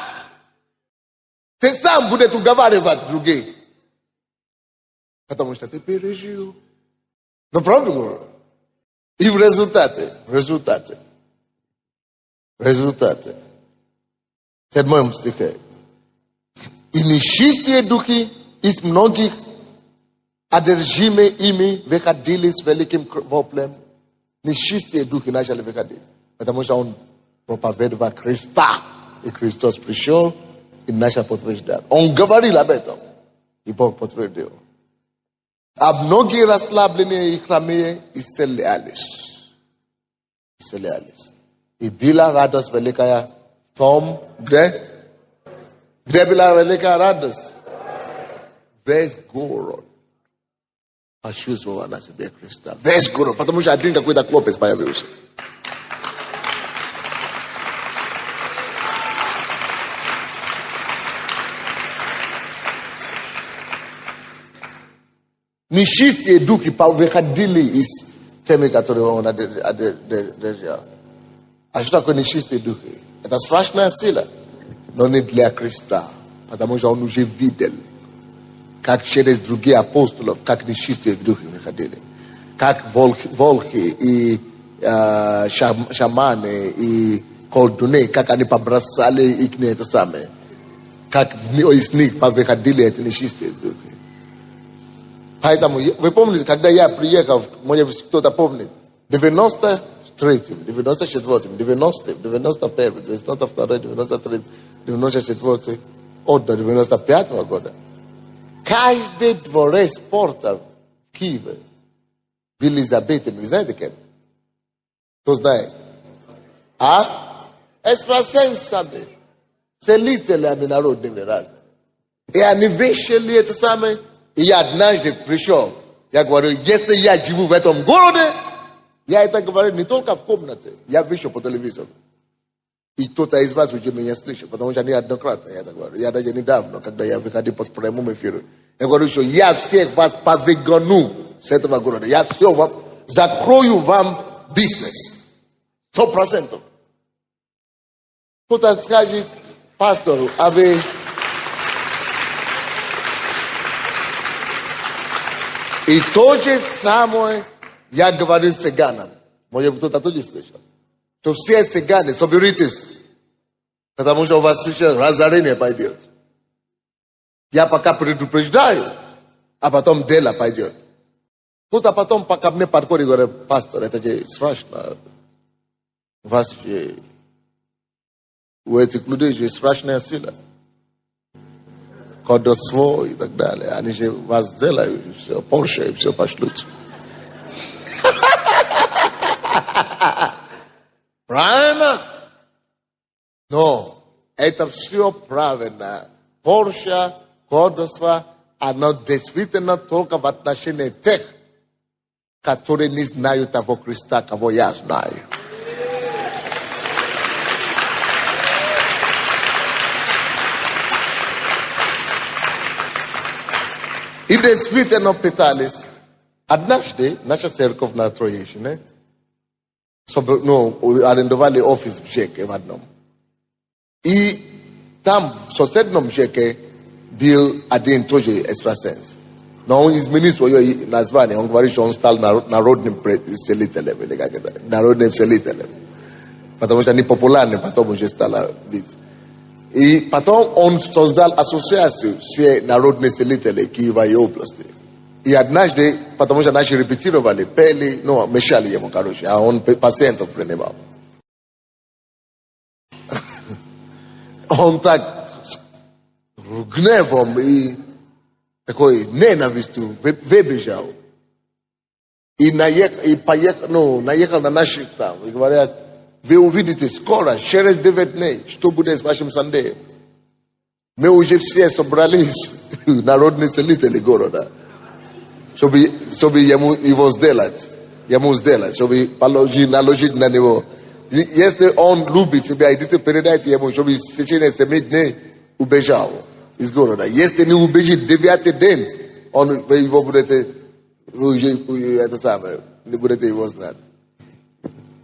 Speaker 1: ты сам будешь уговаривать других. Потому что ты пережил. Но правда говорю. И в результате, Результати. Седьмой стихе. И нечистые духи из многих, одержимые ими, выходили с великим воплем. Нечистые духи начали выходить. Потому что он проповедовал Христа. И Христос пришел и начал подтверждать. Он говорил об этом. И Бог подтвердил. А многие расслабленные и хромые исцелялись. И была радость великая в том, где была великая радость? Весь город почувствовал на себе Христа. Весь город, потому что один какой-то хлопец появился. Нечистые духи выходили из темы, которые он одержал. А что такое нечистые духи? Это страшная сила, но не для Христа, потому что он уже видел, как через других апостолов, как нечистые духи выходили, как волки и шаманы и колдуны, как они побросали их на это самое, как из них выходили эти нечистые духи. Поэтому, вы помните, когда я приехал, может кто-то помнит, в 93-м, 94-м, 90-м, 91-м, 92-м, 93-м, 94-м, от до 95-го года, каждый дворец спорта в Киеве, в Елизавете, вы знаете кем? Кто знает? Экстрасенсами, целителями народными разными. И они вешали это самое. И я однажды пришел, я говорю, если я живу в этом городе, я это говорю не только в комнате, я вижу по телевизору. И кто-то из вас уже меня слышит, потому что неоднократно я это говорю. Я даже недавно, когда я выходил по прямому эфиру, я говорю, что я всех вас повыгону с этого города. Я все вам, закрою вам бизнес. 100%. Кто-то скажет пастору, а вы... И то же самое я говорю цыганам. Может, кто-то тоже слышал. Что все цыгане, соберитесь. Потому что у вас сейчас разорение пойдет. Я пока предупреждаю, а потом дело пойдет. Кто-то потом пока мне подходит и говорит, пастор, это же страшно. У вас же, у этих людей же страшная сила. Кодосво и так далее. Они же вас сделают, и все, Порше, и все пошлют. Правильно? Но это все правильно. Порше, Кодосво, оно действительно только в отношении тех, которые не знают того Христа, кого я знаю. И действительно пытались. Однажды наша церковь на Троещине арендовали офис в ЖЭКе в одном. И там в соседнем ЖЭКе был один тоже экстрасенс. Но он изменил свое название. Он говорит, что он стал народным целителем. Народным целителем. Потому что они популярны, потом уже стало быть. И потом он создал ассоциацию все народные целители Киева и области. И однажды, потому что наши репетировали, пели, мешали ему, короче, а он пациентов принимал. Он так гневом и такой ненавистью выбежал. И наехал на наших там. И говорят, вы увидите скоро, через 9 дней, что будет с вашим Сандеем. Мы уже все собрались, народные целители города, чтобы его сделать, чтобы наложить на него. Если он любит себя, идите передайте ему, чтобы в течение 7 дней убежал из города. Если не убежит 9-й день, вы его будете, это самое, не будете его знать.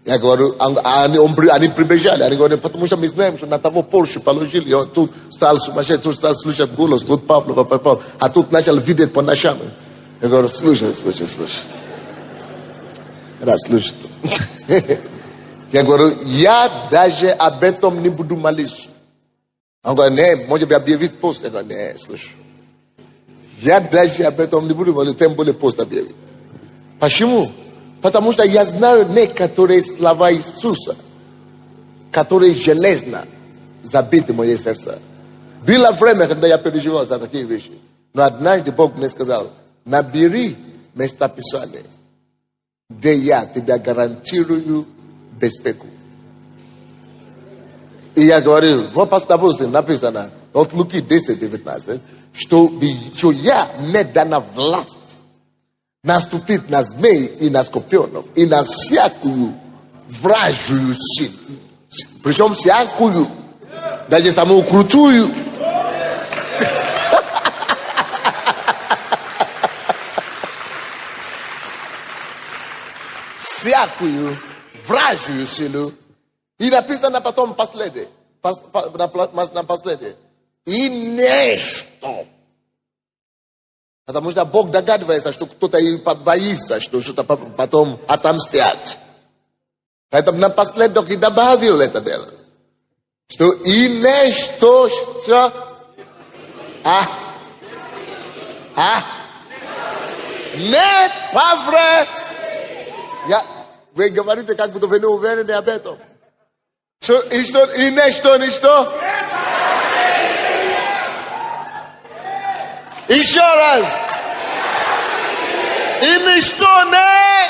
Speaker 1: Я говорю, они прибежали, они говорят, потому что мы знаем, что на того Порше положили, он тут стал сумасшедший, тут стал слушать голос, тут Павлова попал, а тут начал видеть по ночам. Я говорю, слушай. Да, слушай. Que agora já daje abetom ni budu malis. Agora né, moja bia vite post agora né, slush. Já daje abetom ni budu malis tempo le post bia vite. Pashimu, потому что я знаю некоторые слова Иисуса, которые железно забиты в моей сердце. Было время, когда я переживал за такие вещи. Но однажды Бог мне сказал, набери места Писания, где я тебя гарантирую безпеку. И я говорю, в апостолстве написано, от Луки 10:19, что я мне дана власть наступить на змей и на скорпионов, и на всякую вражью силу. Причем всякую, даже самую крутую. Всякую вражью силу. И написано потом последнее. На последнее. И нечто. Потому что Бог догадывается, что кто-то и боится, что что-то потом отомстят. Поэтому напоследок и добавил это дело. Что и нечто, что... Нет, Павре! Вы говорите, как будто вы не уверены об этом. Что, и ничто. Еще раз. И ничто не.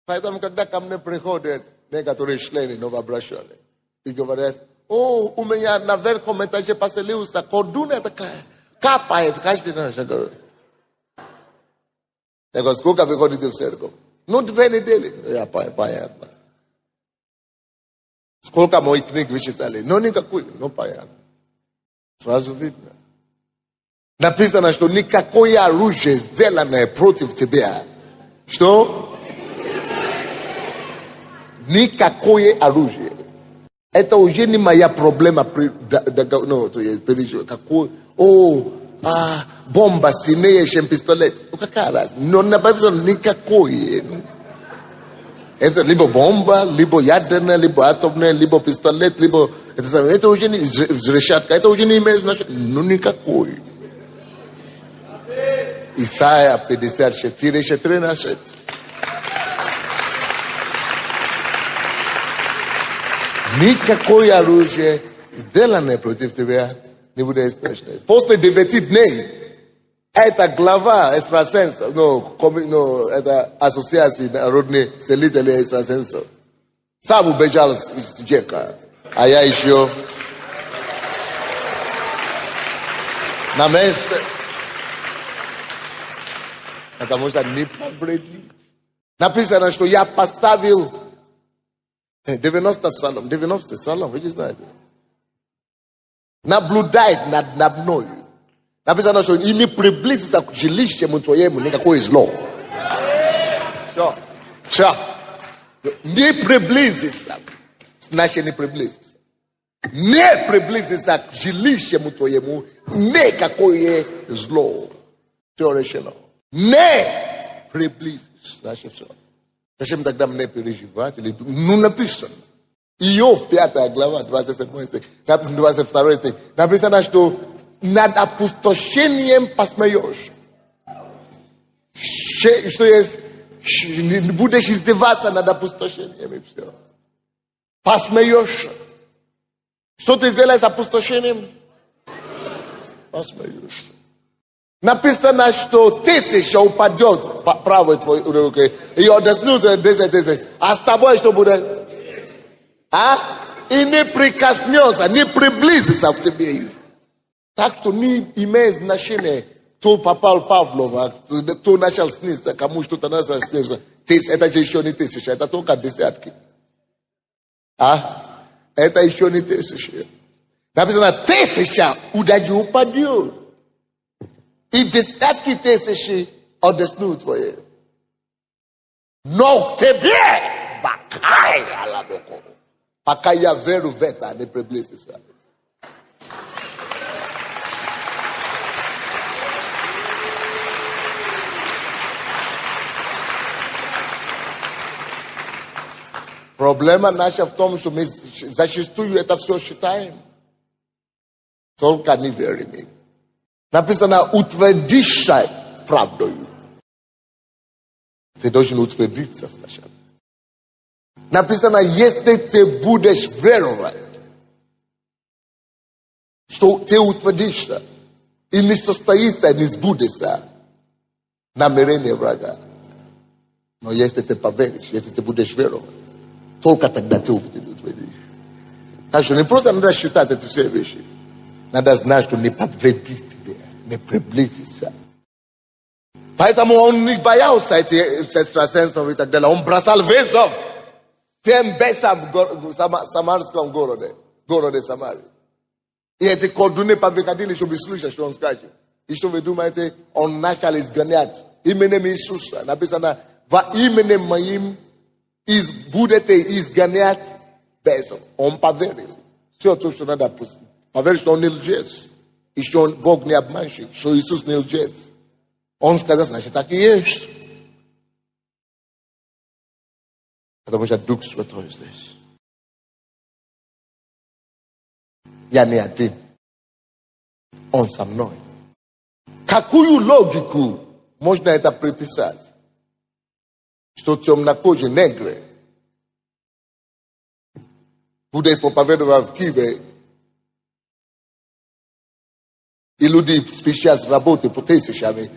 Speaker 1: Поэтому, когда ко мне приходят некоторые члены новообращенные и говорят, у меня на верхнем этаже поселился кордуна такая, капает каждый раз. Я говорю, сколько вы ходите в церковь? 2 недели. Я понятно. Сколько моих книг вы читали? Никакой. Понятно. Сразу видно. Написано, что никакое оружие, сделанное против тебя. Что? Никакое оружие. Это уже не моя проблема. Какой? Бомба сильнее, чем пистолет. Какая разница? Но написано никакое. Это либо бомба, либо ядерная, либо атомная, либо пистолет, либо... Это уже не взрывчатка, это уже не имеет значения. Никакой. Исайя 54:13. Никакое оружие, сделанное против тебя, не будет успешно. После 9 дней, эта глава экстрасенсов, это ассоциация народных целителей экстрасенсов, сам убежал из Джека, а я еще на месте, потому что не повредит. Написано, что я поставил 90 псалом, вы же знаете. Наблюдает над мною. Написано, что и не приблизится к жилищему твоему никакое зло. Все. Не приблизится. Значит, не приблизится. Не приблизится к жилищему твоему никакое зло. Все решено. Не приблизится. Значит, все. Зачем тогда мне переживать? Написано. Иов 5 глава, 27 стих, 22 стих. Написано, что над опустошением посмеешь. Что есть, будешь издеваться над опустошением и все. Посмеешь. Что ты сделаешь с опустошением? Посмеешь. Написано, что 1000 упадет по правой твоей руке. И отдохнут 10. А с тобой что будет? И не прикоснется, не приблизится к тебе. Так что не имеет значения, кто попал Павлова, кто начал сниться, кому что-то начал сниться. Это же еще не 1000, это только десятки. Это еще не 1000. Написано, 1000 удачи упадет. И десятки 1000 отдохнут твои. Но к тебе, бакай, алабоко. Пока я верю в это, не приблизится. Проблема наша в том, что мы зачастую это все считаем. Только не верим. Написано, утвердишь правдою. Ты должен утвердиться сначала. Написано, если ты будешь веровать, что ты утвердишься, и не состоится, не сбудется намерение врага. Но если ты поверишь, если ты будешь веровать, только тогда ты утвердишь. Так что не просто надо считать эти все вещи. Надо знать, что не подведит тебя, не приблизится. Поэтому он не боялся этих экстрасенсов и так далее. Он бросал вызов тем бесам в самарском городе Самарии. И эти колдуны приходили, чтобы слышать, что он скажет. И что вы думаете, он начал изгонять именем Иисуса. Написано, во именем моим будете изгонять бесов. Он поверил. Все то, что надо пустить. Поверил, что он не лжец. И что Бог не обманщик, что Иисус не лжец. Он сказал, значит, так и есть. Потому что Дух Святой здесь. Я не один. Он со мной. Какую логику можно это приписать? Что темнокожие негры будут проповедовать в Киеве, и люди спешат с работы по тысячами,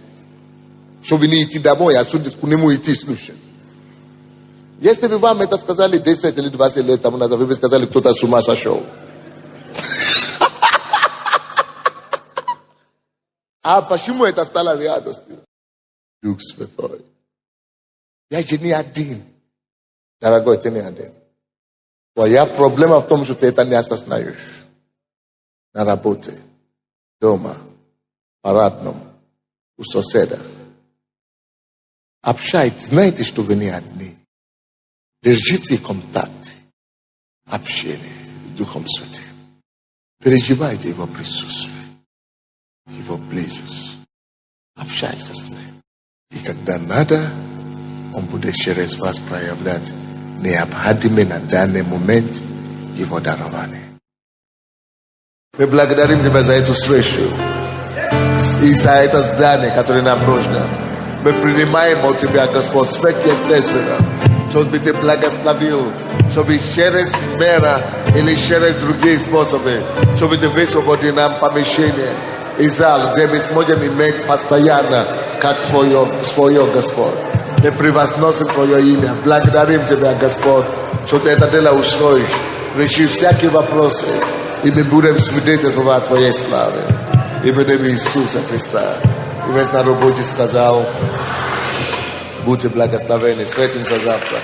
Speaker 1: чтобы не идти домой, а судят к нему идти слушать. Если бы вам это сказали 10 или 20 лет тому назад, вы бы сказали, кто-то с ума сошел. А почему это стало реальностью? Дух Святой. Я же не один. Дорогой, ты не один. Твоя проблема в том, что ты это не осознаешь. На работе, дома, парадном, у соседа. Общайтесь, знаете, что вы не одни. Держите контакт, общение с Духом Святым. Переживайте Его присутствие, Его близость. Общайтесь с Ним. И когда надо, Он будет через вас проявлять необходимое на данный момент Его дарование. Мы благодарим Тебя за эту встречу и за это здание, которое нам нужно. Мы принимаем от Тебя, Господь, сверхъестественно, чтобы Ты благословил, чтобы через мера или через другие способы, чтобы Ты высвободил нам помещение и зал, где мы сможем иметь постоянно, как Твое, Господь. Мы превозносим Твое имя, благодарим Тебя, Господь, что Ты это дело устроишь, реши всякие вопросы, и мы будем свидетельствовать Твоей славе. Именем Иисуса Христа. И весь народ будет сказал, будьте благословенны, встретимся завтра.